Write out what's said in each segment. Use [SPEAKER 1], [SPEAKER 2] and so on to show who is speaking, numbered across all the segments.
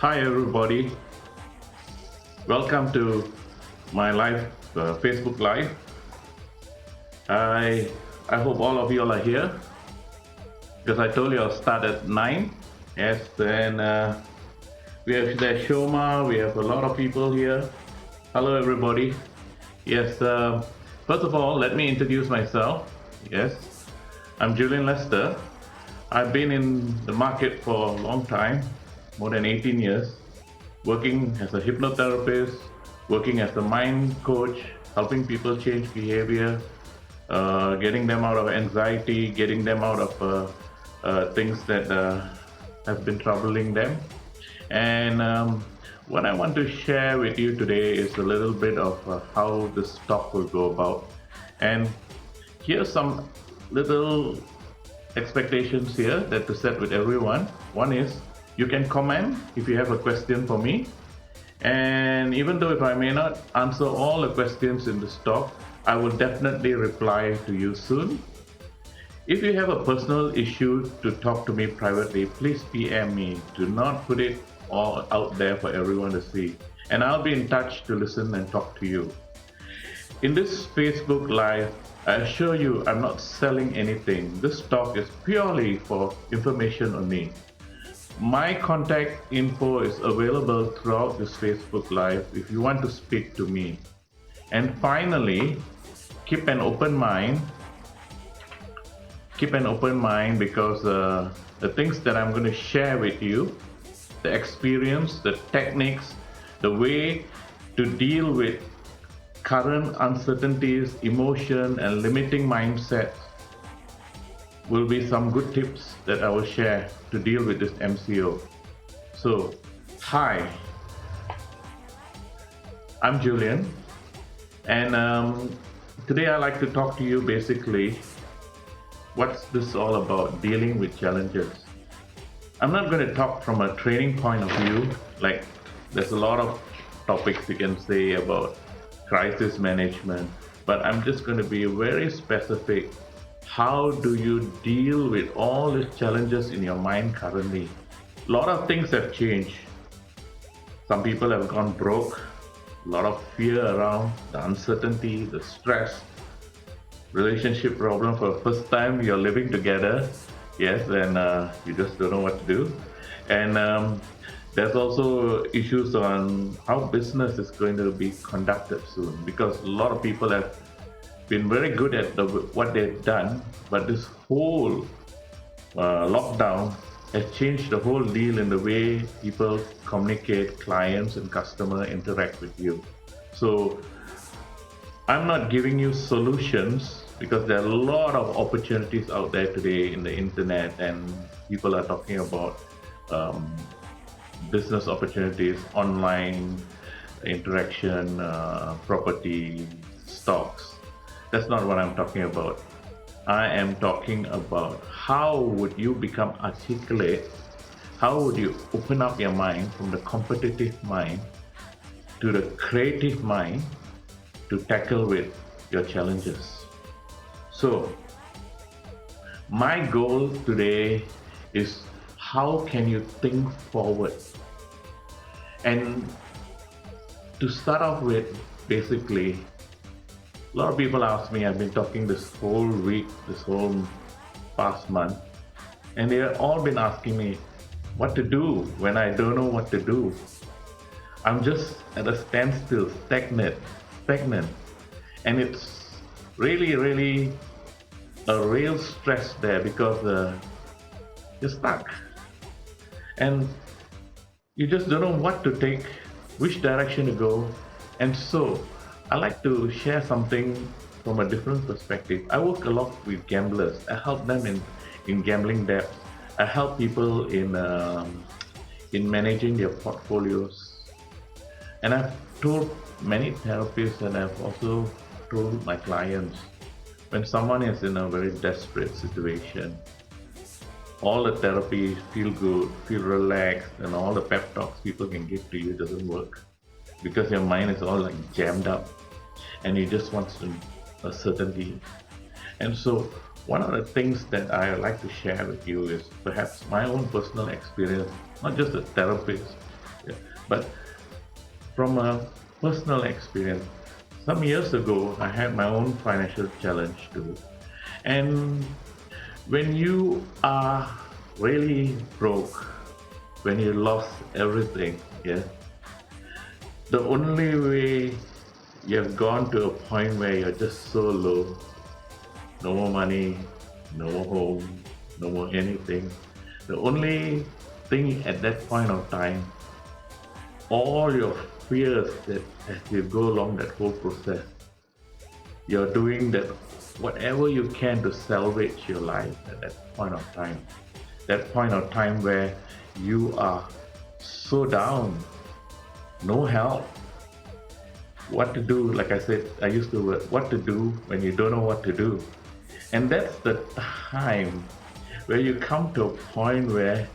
[SPEAKER 1] Hi everybody, welcome to my live Facebook Live. I I hope all of you all are here because I told you I'll start at 9. Yes, and we have there Shoma, we have a lot of people here. Hello everybody. Yes, first of all, let me introduce myself. Yes, I'm Julian Leicester. I've been in the market for a long time, more than 18 years, working as a hypnotherapist, working as a mind coach, helping people change behavior, getting them out of anxiety, getting them out of things that have been troubling them. And what I want to share with you today is a little bit of how this talk will go about. And here's some little expectations here that to set with everyone. One is you can comment if you have a question for me. And even though if I may not answer all the questions in this talk, I will definitely reply to you soon. If you have a personal issue to talk to me privately, please PM me. Do not put it all out there for everyone to see. And I'll be in touch to listen and talk to you. In this Facebook Live, I assure you I'm not selling anything. This talk is purely for information only. My contact info is available throughout this Facebook Live if you want to speak to me. And finally, keep an open mind. Keep an open mind because the things that I'm going to share with you, the experience, the techniques, the way to deal with current uncertainties, emotion, and limiting mindsets will be some good tips that I will share to deal with this MCO. So, hi, I'm Julian, and today I'd like to talk to you basically what's this all about, dealing with challenges. I'm not going to talk from a training point of view, like there's a lot of topics you can say about crisis management, but I'm just going to be very specific. How do you deal with all these challenges in your mind currently? A lot of things have changed. Some people have gone broke, a lot of fear around, the uncertainty, the stress, relationship problem for the first time you're living together, yes, and you just don't know what to do. And there's also issues on how business is going to be conducted soon, because a lot of people have been very good at what they've done, but this whole lockdown has changed the whole deal in the way people communicate, clients and customer interact with you. So I'm not giving you solutions because there are a lot of opportunities out there today in the internet, and people are talking about business opportunities, online interaction, property, stocks. That's not what I'm talking about. I am talking about how would you become articulate, how would you open up your mind from the competitive mind to the creative mind to tackle with your challenges. So my goal today is how can you think forward? And to start off with, basically, a lot of people ask me, I've been talking this whole week, this whole past month, and they have all been asking me what to do when I don't know what to do. I'm just at a standstill, stagnant, and it's really a real stress there because you're stuck. And you just don't know what to take, which direction to go. And so I like to share something from a different perspective. I work a lot with gamblers. I help them in gambling debt. I help people in managing their portfolios. And I've told many therapists, and I've also told my clients, when someone is in a very desperate situation, all the therapy, feel good, feel relaxed, and all the pep talks people can give to you doesn't work because your mind is all like jammed up and you just want a certainty. And so one of the things that I like to share with you is perhaps my own personal experience, not just a therapist, But from a personal experience, some years ago, I had my own financial challenge too. And when you are really broke, when you lost everything, yeah, the only way you have gone to a point where you're just so low, no more money, no more home, no more anything. The only thing at that point of time, all your fears that as you go along that whole process, you're doing that whatever you can to salvage your life at that point of time. That point of time where you are so down, no help, what to do. Like I said, I used to what to do when you don't know what to do. And that's the time where you come to a point where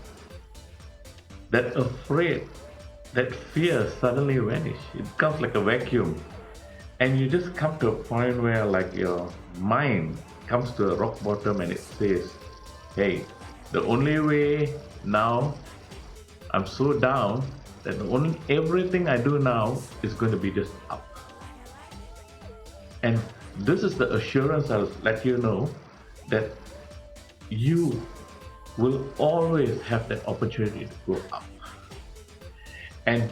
[SPEAKER 1] that afraid, that fear suddenly vanish. It comes like a vacuum. And you just come to a point where like your mind comes to a rock bottom and it says, hey, the only way now, I'm so down that everything I do now is going to be just up. And this is the assurance I'll let you know that you will always have that opportunity to go up. And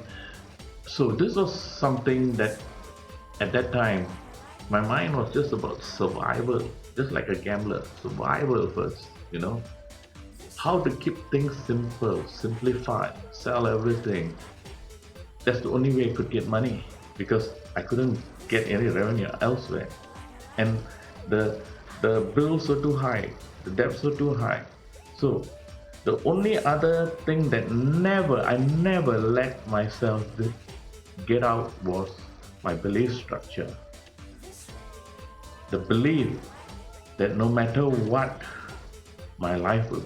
[SPEAKER 1] so this was something that at that time my mind was just about survival, just like a gambler. Survival first, you know. How to keep things simple, simplify, sell everything. That's the only way I could get money because I couldn't get any revenue elsewhere. And the bills were too high, the debts were too high. So the only other thing that I never let myself get out was my belief structure. The belief that no matter what, my life will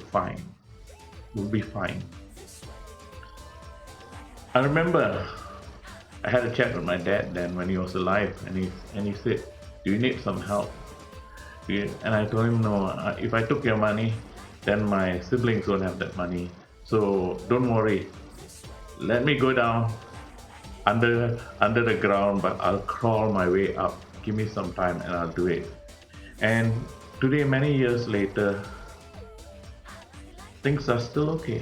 [SPEAKER 1] be fine. I remember I had a chat with my dad then when he was alive, and he said, "Do you need some help?" And I told him, "No. If I took your money, then my siblings won't have that money. So don't worry. Let me go down under the ground, but I'll crawl my way up. Give me some time, and I'll do it." And today, many years later, things are still okay.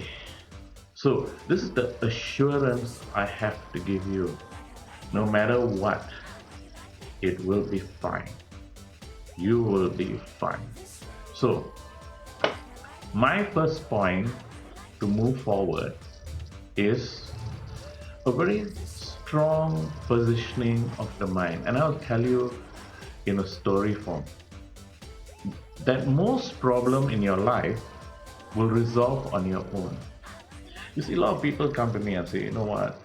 [SPEAKER 1] So this is the assurance I have to give you. No matter what, it will be fine. You will be fine. So my first point to move forward is a very strong positioning of the mind. And I'll tell you in a story form that most problem in your life will resolve on your own. You see, a lot of people come to me and say, you know what?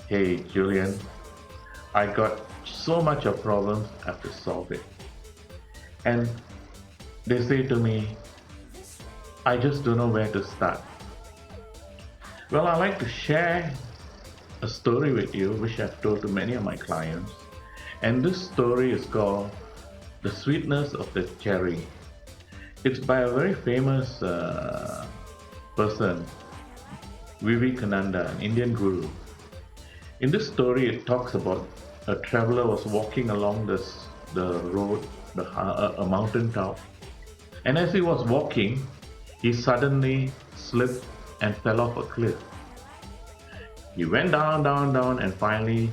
[SPEAKER 1] Hey, Julian, I got so much of problems, I have to solve it. And they say to me, I just don't know where to start. Well, I like to share a story with you, which I've told to many of my clients. And this story is called The Sweetness of the Cherry. It's by a very famous person, Vivekananda, an Indian guru. In this story, it talks about a traveler was walking along the road, a mountain top, and as he was walking, he suddenly slipped and fell off a cliff. He went down, and finally,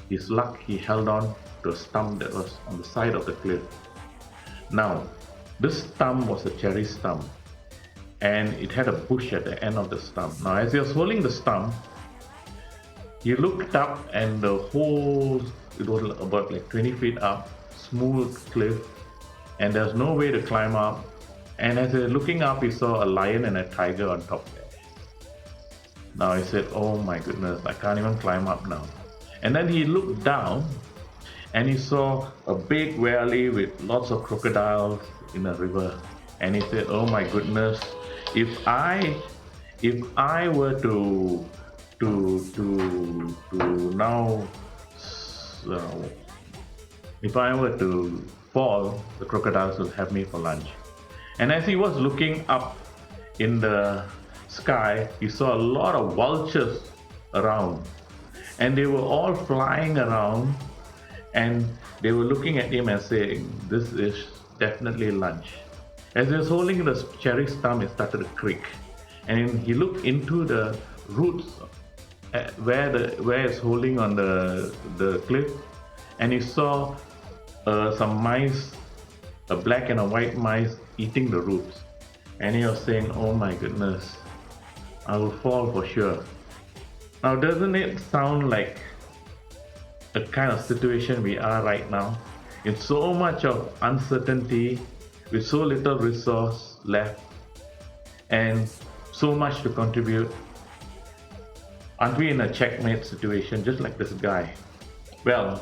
[SPEAKER 1] his luck, he held on to a stump that was on the side of the cliff. Now, this stump was a cherry stump, and it had a bush at the end of the stump. Now, as he was holding the stump, he looked up, and it was about like 20 feet up, smooth cliff, and there's no way to climb up. And as he was looking up, he saw a lion and a tiger on top there. Now he said, oh my goodness, I can't even climb up now. And then he looked down, and he saw a big valley with lots of crocodiles in a river. And he said, oh my goodness, if I were to now, if I were to fall, the crocodiles will have me for lunch. And as he was looking up in the sky, he saw a lot of vultures around, and they were all flying around, and they were looking at him and saying, "This is definitely lunch." As he was holding the cherry stump, it started to creak, and he looked into the roots where it's holding on the cliff, and he saw some mice, a black and a white mice, eating the roots, and he was saying, "Oh my goodness, I will fall for sure." Now, doesn't it sound like a kind of situation we are right now? In so much of uncertainty, with so little resource left, and so much to contribute, aren't we in a checkmate situation just like this guy? Well,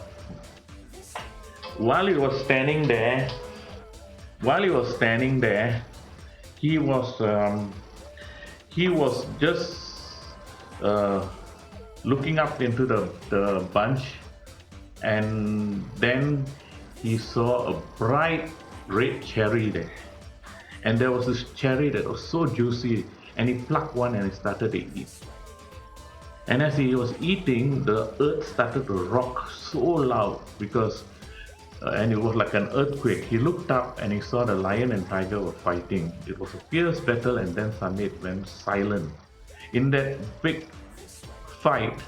[SPEAKER 1] while he was standing there, he was just looking up into the bunch, and then he saw a bright red cherry there, and there was this cherry that was so juicy, and he plucked one and he started to eat. And as he was eating, the earth started to rock so loud because and it was like an earthquake. He looked up and he saw the lion and tiger were fighting. It was a fierce battle, and then suddenly it went silent. In that big fight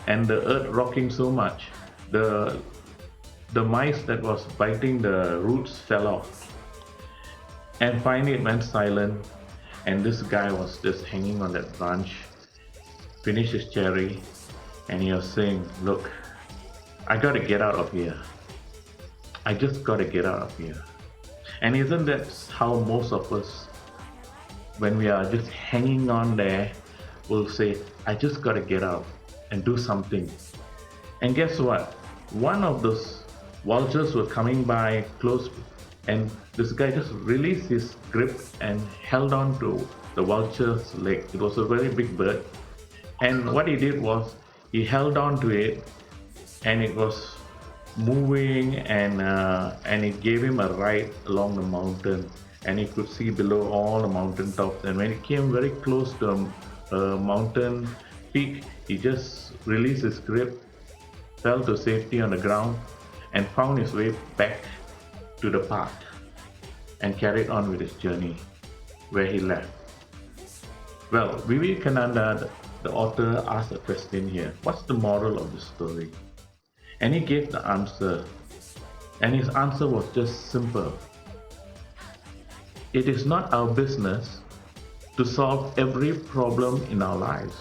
[SPEAKER 1] and the earth rocking so much, the mice that was biting the roots fell off, and finally it went silent, and this guy was just hanging on that branch, finished his cherry, and he was saying, "Look, I gotta get out of here. I just gotta get out of here." And isn't that how most of us, when we are just hanging on there, will say, "I just gotta get out and do something." And guess what? One of those vultures were coming by close, and this guy just released his grip and held on to the vulture's leg. It was a very big bird, and what he did was he held on to it, and it was moving, and it gave him a ride along the mountain, and he could see below all the mountain tops. And when he came very close to a mountain peak, he just released his grip, fell to safety on the ground, and found his way back to the path and carried on with his journey where he left. Well, Vivekananda, the author, asked a question here: what's the moral of the story? And he gave the answer, and his answer was just simple. It is not our business to solve every problem in our lives.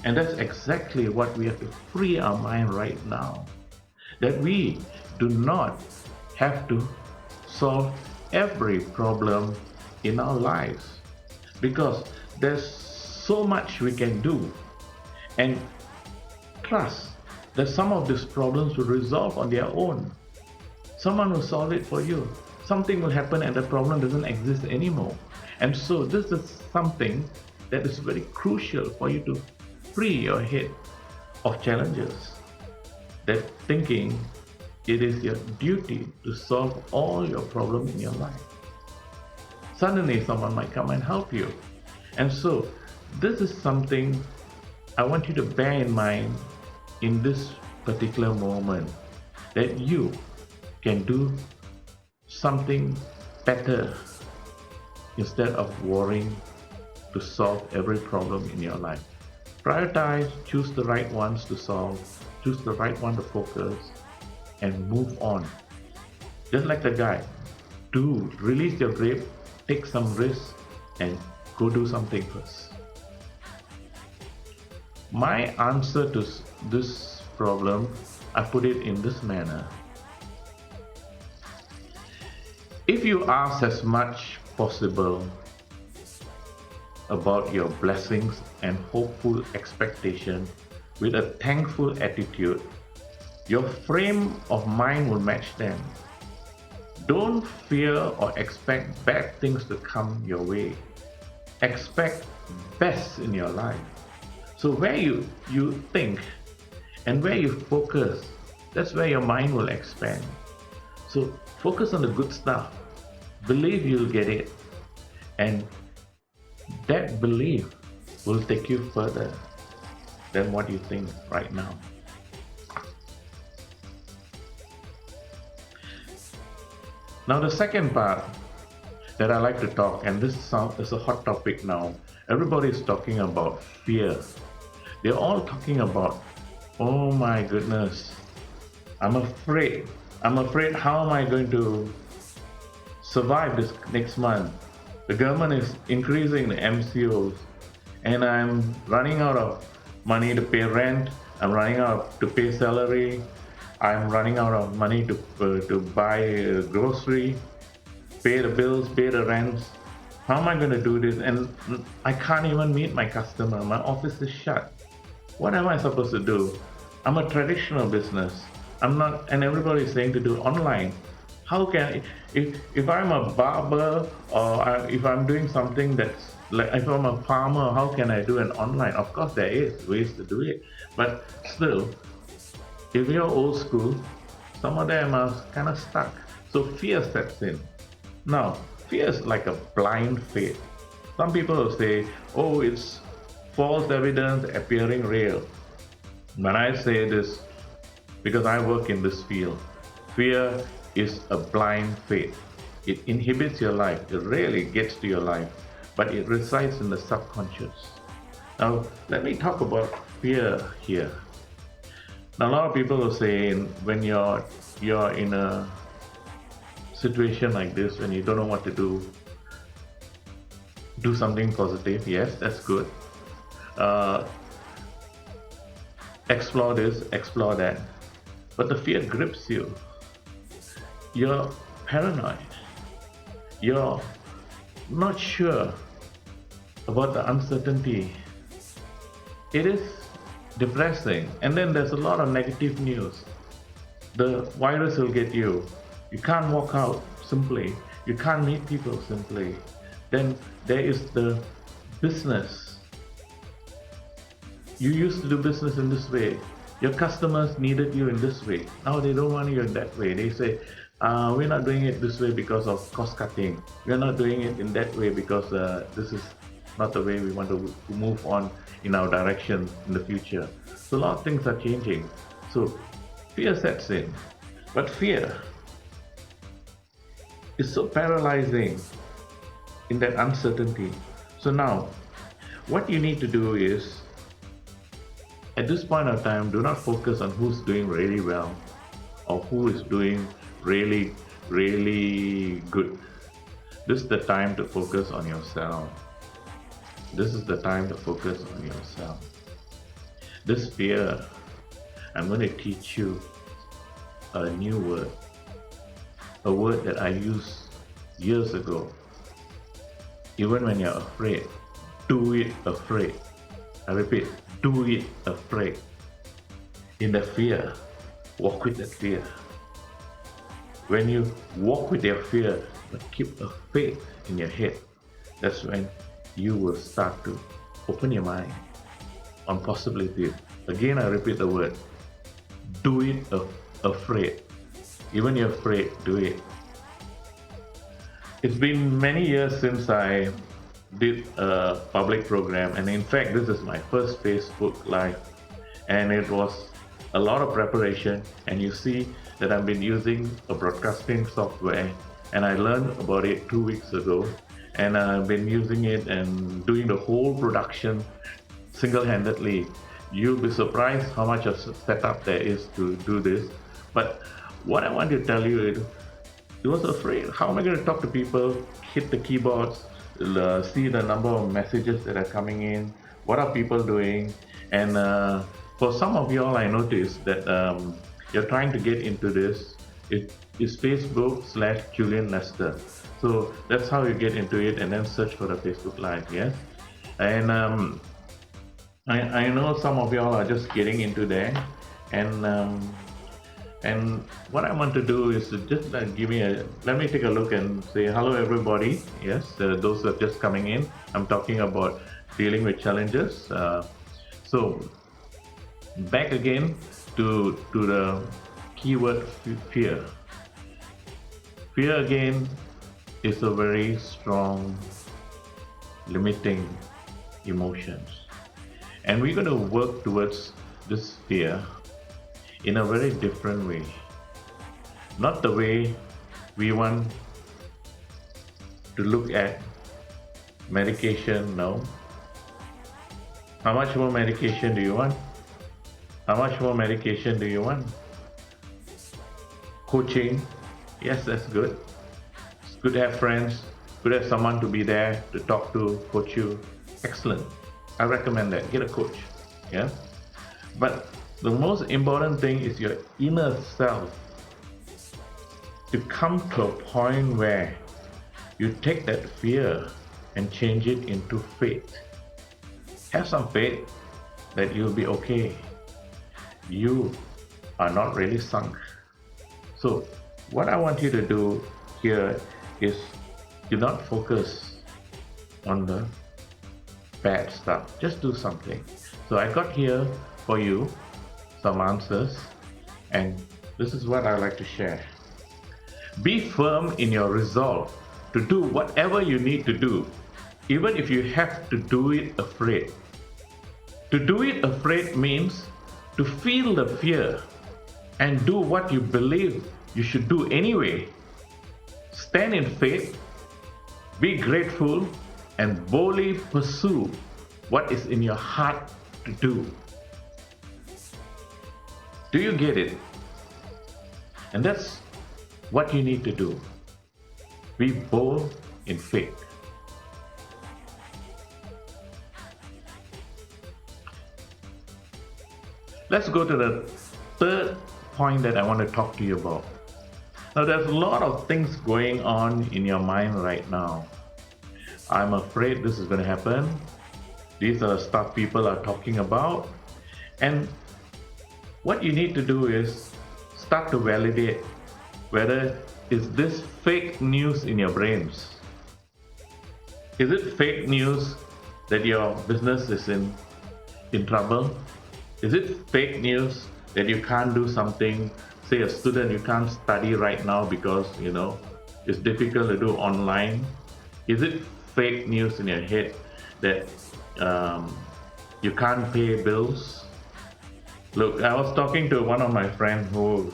[SPEAKER 1] And that's exactly what we have to free our mind right now. That we do not have to solve every problem in our lives, because there's so much we can do, and trust that some of these problems will resolve on their own. Someone will solve it for you. Something will happen and the problem doesn't exist anymore. And so this is something that is very crucial for you to free your head of challenges. That thinking it is your duty to solve all your problems in your life. Suddenly someone might come and help you. And so this is something I want you to bear in mind in this particular moment, that you can do something better instead of worrying to solve every problem in your life. Prioritize, choose the right ones to solve, choose the right one to focus, and move on. Just like the guy, release your grip, take some risks, and go do something first. My answer to this problem, I put it in this manner. If you ask as much possible about your blessings and hopeful expectation with a thankful attitude, your frame of mind will match them. Don't fear or expect bad things to come your way. Expect best in your life. So where you think and where you focus, that's where your mind will expand. So focus on the good stuff. Believe you'll get it. And that belief will take you further. than what you think right now. Now the second part that I like to talk, and this is a hot topic now. Everybody is talking about fear. They're all talking about, oh my goodness, I'm afraid. I'm afraid, how am I going to survive this next month? The government is increasing the MCOs, and I'm running out of money to pay rent. I'm running out to pay salary. I'm running out of money to buy grocery, pay the bills, pay the rents. How am I going to do this? And I can't even meet my customer. My office is shut. What am I supposed to do? I'm a traditional business. I'm not, and everybody is saying to do online. How can I, if I'm a barber, or if I'm doing something that's like, if I'm a farmer, how can I do an online? Of course there is ways to do it, but still, if you're old school, some of them are kind of stuck. So fear sets in. Now, fear is like a blind faith. Some people will say, oh, it's false evidence appearing real. When I say this, because I work in this field, fear is a blind faith. It inhibits your life. It rarely gets to your life, but it resides in the subconscious. Now, let me talk about fear here. Now, a lot of people will say, when you're in a situation like this, when you don't know what to do something positive. Yes, that's good. Explore this, explore that. But the fear grips you. You're paranoid. You're not sure about the uncertainty. It is depressing. And then there's a lot of negative news. The virus will get you. You can't walk out simply. You can't meet people simply. Then there is the business. You used to do business in this way. Your customers needed you in this way. Now they don't want you in that way. They say, we're not doing it this way because of cost cutting. We're not doing it in that way because this is not the way we want to move on in our direction in the future. So a lot of things are changing. So fear sets in. But fear is so paralyzing in that uncertainty. So now, what you need to do is, at this point of time, do not focus on who's doing really well or who is doing really, really good. This is the time to focus on yourself. This is the time to focus on yourself. This fear, I'm going to teach you a new word. A word that I used years ago. Even when you're afraid, do it afraid. I repeat, do it afraid. In the fear, walk with that fear. When you walk with your fear, but keep a faith in your head, that's when you will start to open your mind on possibilities. Again, I repeat the word, do it afraid. Even you're afraid, do it. It's been many years since I did a public program, and in fact this is my first Facebook Live, and it was a lot of preparation. And you see that I've been using a broadcasting software, and I learned about it 2 weeks ago, and I've been using it and doing the whole production single-handedly. You'll be surprised how much of setup there is to do this. But what I want to tell you is, I was afraid, how am I going to talk to people, hit the keyboards, see the number of messages that are coming in, what are people doing? And for some of y'all, I noticed that you're trying to get into this. It is Facebook/Julian Leicester. So that's how you get into it, and then search for the Facebook Live, yes? And I know some of y'all are just getting into there, and what I want to do is to just let me take a look and say hello everybody. Yes, those are just coming in. I'm talking about dealing with challenges. So back again to the keyword fear. Fear again is a very strong limiting emotions. And we're going to work towards this fear in a very different way. Not the way we want to look at medication, no. How much more medication do you want? How much more medication do you want? Coaching, yes, that's good. It's good to have friends, good to have someone to be there to talk to, coach you. Excellent. I recommend that. Get a coach. Yeah. But the most important thing is your inner self to come to a point where you take that fear and change it into faith. Have some faith that you'll be okay. You are not really sunk. So what I want you to do here is do not focus on the bad stuff. Just do something. So I got here for you some answers, and this is what I like to share. Be firm in your resolve to do whatever you need to do, even if you have to do it afraid. To do it afraid means to feel the fear and do what you believe you should do anyway. Stand in faith, be grateful, and boldly pursue what is in your heart to do. Do you get it? And that's what you need to do. Be bold in faith. Let's go to the third point that I want to talk to you about. Now, there's a lot of things going on in your mind right now. I'm afraid this is going to happen. These are stuff people are talking about. And what you need to do is start to validate whether is this fake news in your brains. Is it fake news that your business is in trouble? Is it fake news that you can't do something? Say a student, you can't study right now because it's difficult to do online. Is it fake news in your head that you can't pay bills? Look, I was talking to one of my friends who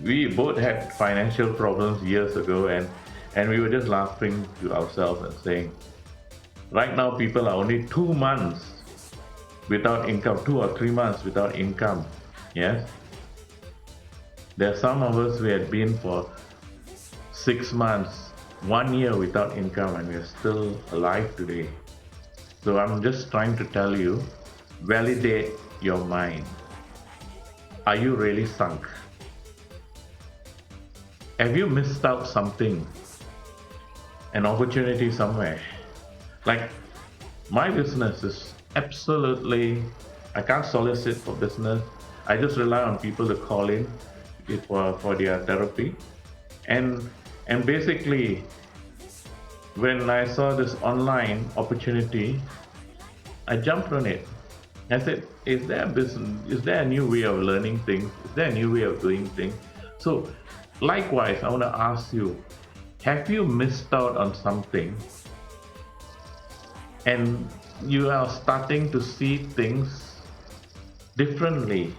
[SPEAKER 1] we both had financial problems years ago, and we were just laughing to ourselves and saying, right now people are only 2 months without income, 2 or 3 months without income. Yes, there are some of us who had been for 6 months, 1 year without income, and we are still alive today. So I'm just trying to tell you, validate your mind. Are you really sunk? Have you missed out something? An opportunity somewhere? Like my business is absolutely, I can't solicit for business. I just rely on people to call in for their therapy. And basically, when I saw this online opportunity, I jumped on it. I said, is there a business? Is there a new way of learning things? Is there a new way of doing things? So likewise, I want to ask you, have you missed out on something and you are starting to see things differently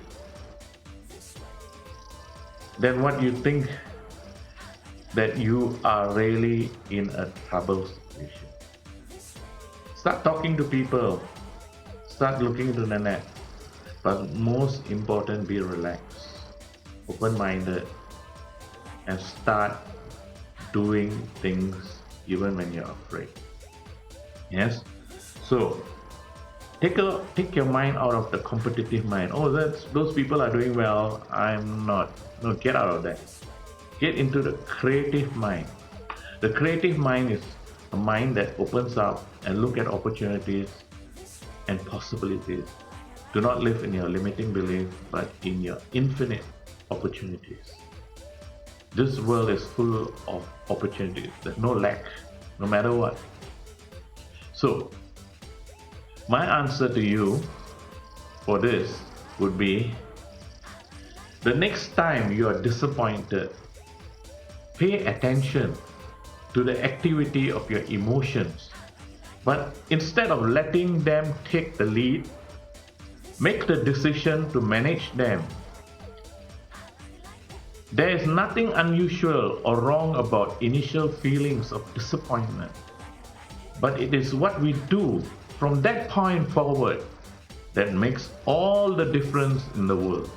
[SPEAKER 1] than what you think that you are really in a trouble situation? Start talking to people. Start looking into the net. But most important, be relaxed, open-minded, and start doing things even when you're afraid. Yes? So take your mind out of the competitive mind. Oh, those people are doing well, I'm not. No, get out of that. Get into the creative mind. The creative mind is a mind that opens up and look at opportunities and possibilities. Do not live in your limiting belief, but in your infinite opportunities. This world is full of opportunities. There's no lack, no matter what. So, my answer to you for this would be, the next time you are disappointed, pay attention to the activity of your emotions. But instead of letting them take the lead, Make the decision to manage them. There is nothing unusual or wrong about initial feelings of disappointment, but it is what we do from that point forward that makes all the difference in the world.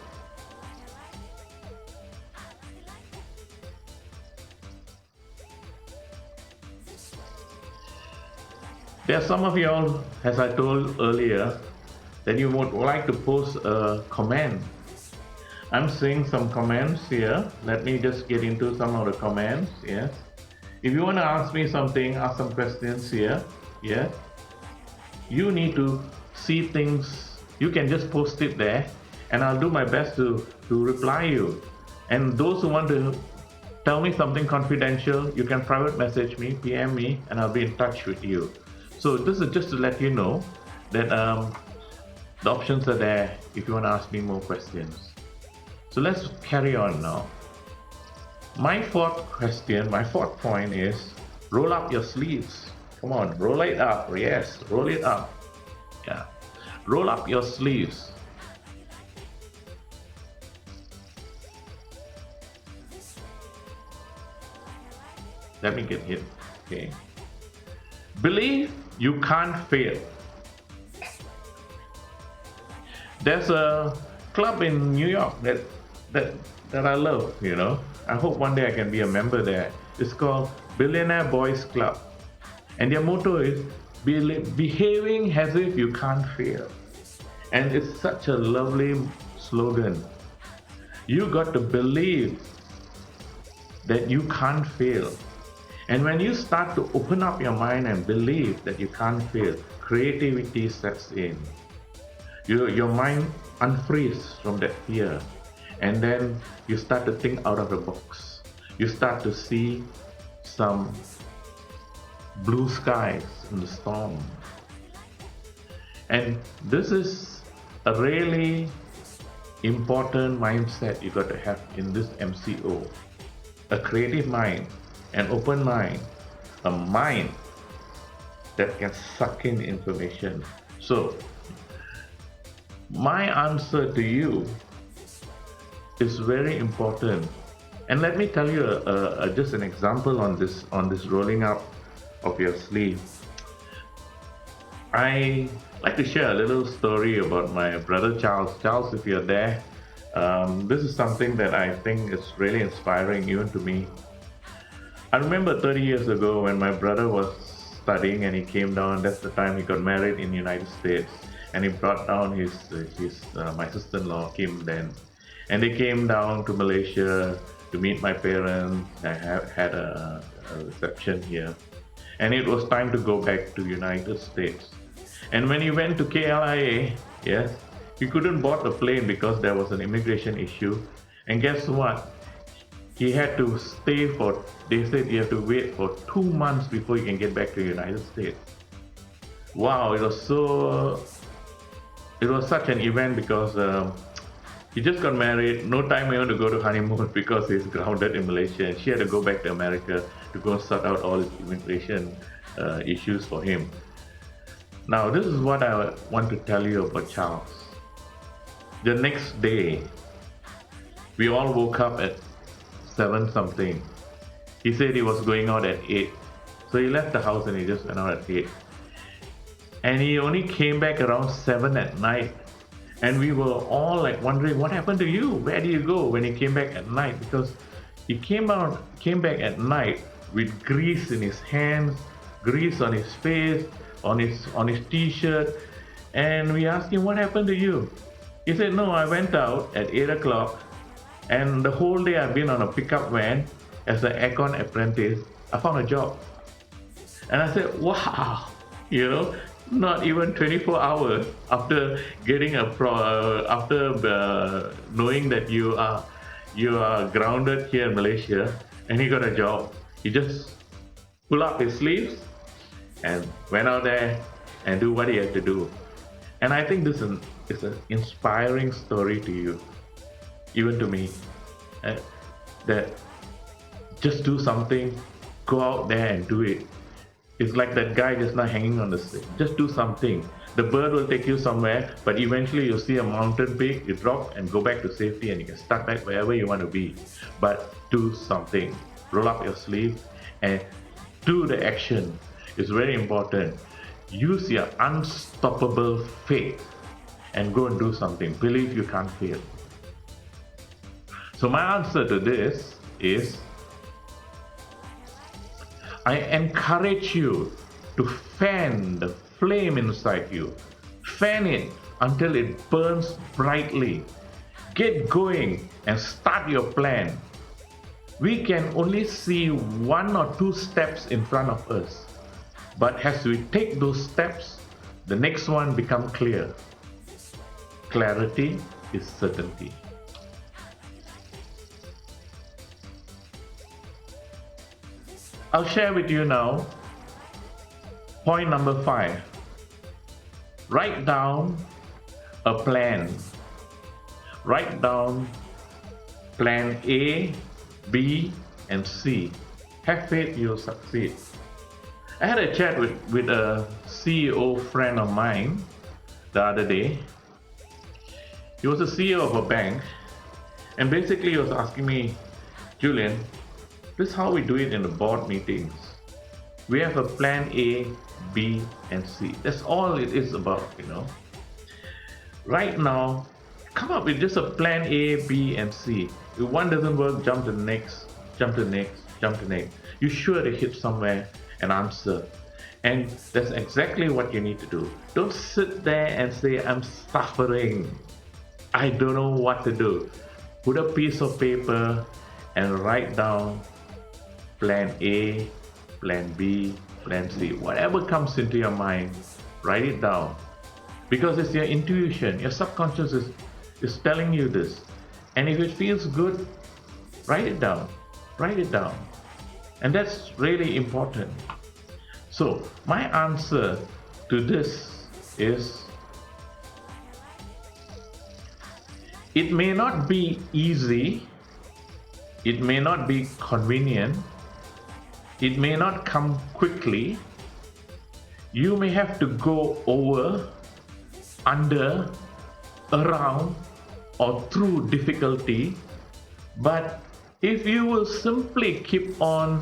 [SPEAKER 1] There are some of you all, as I told earlier, that you would like to post a comment. I'm seeing some comments here. Let me just get into some of the comments. Yes. If you want to ask me something, ask some questions here. Yeah. You need to see things. You can just post it there, and I'll do my best to reply you. And those who want to tell me something confidential, you can private message me, PM me, and I'll be in touch with you. So this is just to let you know that the options are there if you want to ask me more questions. So let's carry on now. My fourth point is roll up your sleeves. Come on, roll it up. Yes, roll it up. Yeah, roll up your sleeves. Let me get hit. Okay. Believe you can't fail. There's a club in New York that I love, you know. I hope one day I can be a member there. It's called Billionaire Boys Club. And their motto is behaving as if you can't fail. And it's such a lovely slogan. You got to believe that you can't fail. And when you start to open up your mind and believe that you can't fail, creativity sets in. Your mind unfreezes from that fear, and then you start to think out of the box. You start to see some blue skies in the storm. And this is a really important mindset you got to have in this MCO. A creative mind, an open mind, a mind that can suck in information. So my answer to you is very important, and let me tell you just an example on this rolling up of your sleeve. I like to share a little story about my brother Charles. Charles, if you're there, this is something that I think is really inspiring even to me. I remember 30 years ago when my brother was studying and he came down. That's the time he got married in the United States, and he brought down my sister-in-law Kim then, and they came down to Malaysia to meet my parents. I had a reception here, and it was time to go back to the United States. And when he went to KLIA, yes, he couldn't board the plane because there was an immigration issue. And guess what? He had to stay they said you have to wait for 2 months before you can get back to the United States. Wow, it was such an event because he just got married, no time even to go to honeymoon because he's grounded in Malaysia, and she had to go back to America to go sort out all his immigration issues for him. Now, this is what I want to tell you about Charles. The next day, we all woke up at 7 something. He said he was going out at 8. So he left the house and he just went out at 8. And he only came back around 7 at night. And we were all like wondering, what happened to you? Where did you go when he came back at night? Because he came back at night with grease in his hands, grease on his face, on his t-shirt. And we asked him, what happened to you? He said, no, I went out at 8 o'clock. And the whole day I've been on a pickup van as an aircon apprentice. I found a job. And I said, wow, not even 24 hours after getting knowing that you are grounded here in Malaysia, and he got a job. He just pulled up his sleeves and went out there and do what he had to do. And I think this is an inspiring story to you, even to me, that just do something, go out there and do it. It's like that guy just not hanging on the stick. Just do something. The bird will take you somewhere, but eventually you'll see a mountain peak, you drop and go back to safety and you can start back wherever you want to be. But do something. Roll up your sleeve and do the action. It's very important. Use your unstoppable faith and go and do something. Believe you can't fail. So my answer to this is, I encourage you to fan the flame inside you. Fan it until it burns brightly. Get going and start your plan. We can only see 1 or 2 steps in front of us. But as we take those steps, the next one becomes clear. Clarity is certainty. I'll share with you now point number 5. Write down a plan. Write down plan A, B, and C. Have faith you'll succeed. I had a chat with a CEO friend of mine the other day. He was a CEO of a bank, and basically he was asking me, Julian, this is how we do it in the board meetings. We have a plan A, B, and C. That's all it is about, Right now, come up with just a plan A, B, and C. If one doesn't work, jump to the next, jump to the next, jump to the next. You're sure to hit somewhere and answer. And that's exactly what you need to do. Don't sit there and say, I'm suffering. I don't know what to do. Put a piece of paper and write down plan A, plan B, plan C. Whatever comes into your mind, write it down. Because it's your intuition, your subconscious is telling you this. And if it feels good, write it down. Write it down. And that's really important. So my answer to this is, it may not be easy, it may not be convenient, it may not come quickly. You may have to go over, under, around, or through difficulty, but if you will simply keep on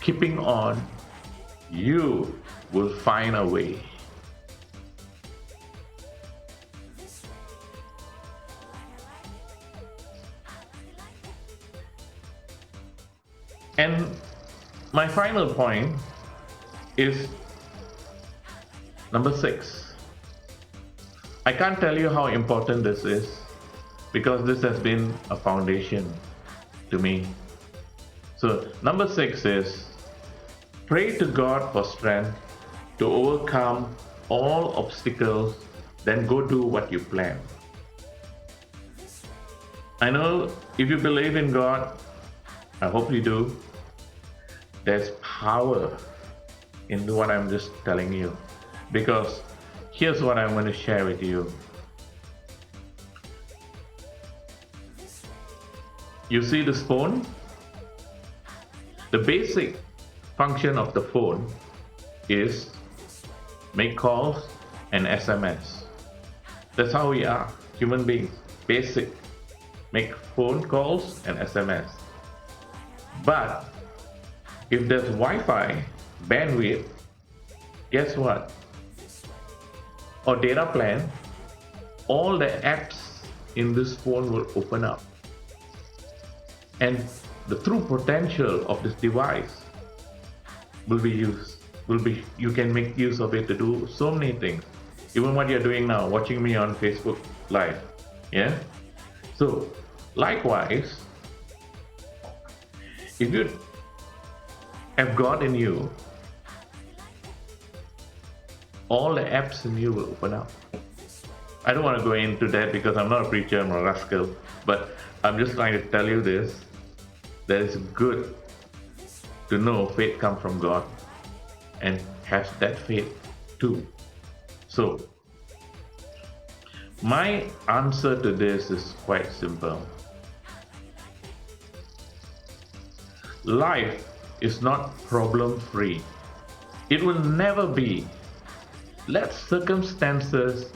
[SPEAKER 1] keeping on, you will find a way. And my final point is number 6. I can't tell you how important this is because this has been a foundation to me. So number 6 is, pray to God for strength to overcome all obstacles, then go do what you plan. I know if you believe in God, I hope you do, there's power in what I'm just telling you. Because here's what I'm going to share with you. You see this phone? The basic function of the phone is make calls and SMS. That's how we are, human beings. Basic. Make phone calls and SMS. But if there's Wi-Fi, bandwidth, guess what? Or data plan, all the apps in this phone will open up. And the true potential of this device will be used. You can make use of it to do so many things. Even what you're doing now, watching me on Facebook Live. Yeah? So, likewise, if you have God in you, all the apps in you will open up. I don't want to go into that because I'm not a preacher, I'm a rascal, but I'm just trying to tell you this, that it's good to know faith comes from God and have that faith too. So, my answer to this is quite simple. Life is not problem-free. It will never be. let circumstances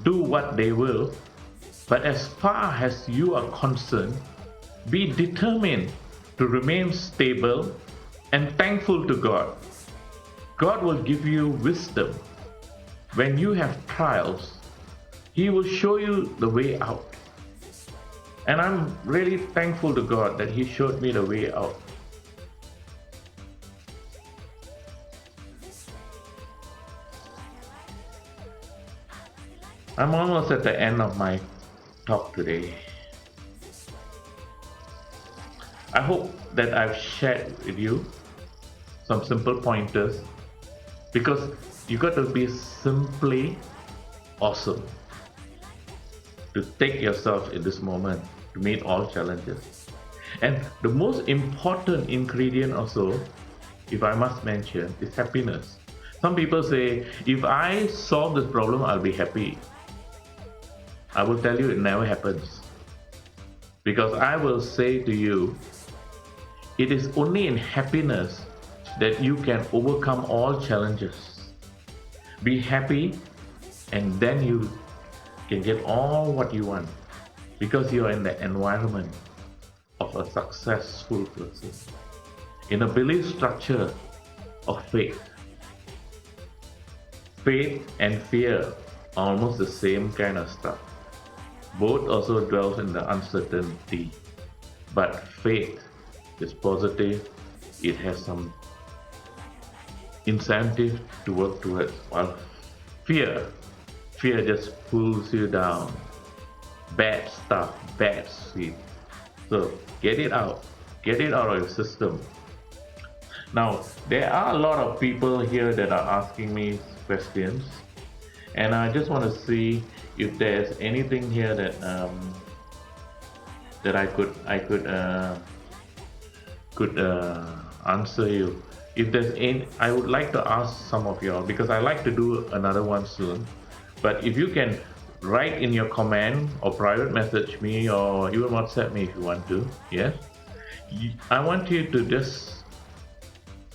[SPEAKER 1] do what they will, but as far as you are concerned, be determined to remain stable and thankful to God. God will give you wisdom. When you have trials, He will show you the way out. And I'm really thankful to God that He showed me the way out. I'm almost at the end of my talk today. I hope that I've shared with you some simple pointers, because you got to be simply awesome to take yourself in this moment to meet all challenges. And the most important ingredient also, if I must mention, is happiness. Some people say, if I solve this problem, I'll be happy. I will tell you it never happens. Because I will say to you, it is only in happiness that you can overcome all challenges. Be happy, and then you can get all what you want, because you are in the environment of a successful person, in a belief structure of faith. Faith and fear are almost the same kind of stuff. Both also dwells in the uncertainty, but faith is positive. It has some incentive to work towards, while fear just pulls you down. Bad stuff, bad sleep. So get it out of your system. Now, there are a lot of people here that are asking me questions, and I just want to see if there's anything here that that I could answer you. If there's any, I would like to ask some of y'all, because I like to do another one soon. But if you can write in your comment or private message me, or even WhatsApp me if you want to, yes? I want you to just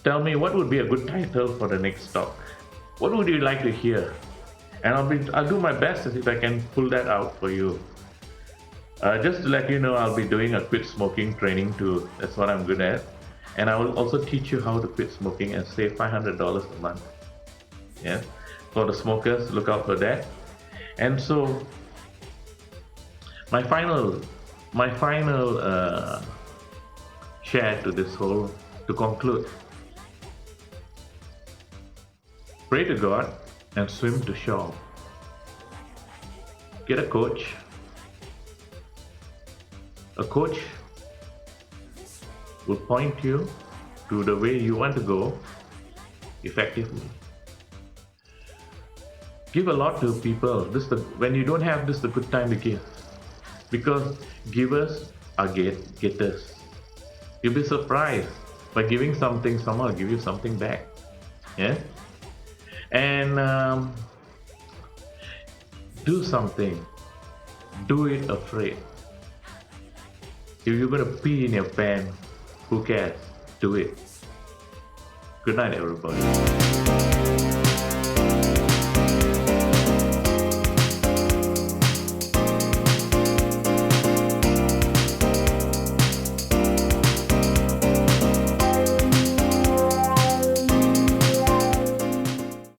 [SPEAKER 1] tell me what would be a good title for the next talk. What would you like to hear? And I'll do my best if I can pull that out for you. Just to let you know, I'll be doing a quit smoking training too. That's what I'm good at. And I will also teach you how to quit smoking and save $500 a month. Yeah, for the smokers, look out for that. And so, my final share to this whole, to conclude. Pray to God and swim to shore. Get a coach. A coach will point you to the way you want to go effectively. Give a lot to people. When you don't have this, is the good time to give, because givers are getters. You'll be surprised by giving something, someone will give you something back. Yeah, and do something. Do it afraid. If you're gonna pee in your pants, who cares? Do it. Good night, everybody.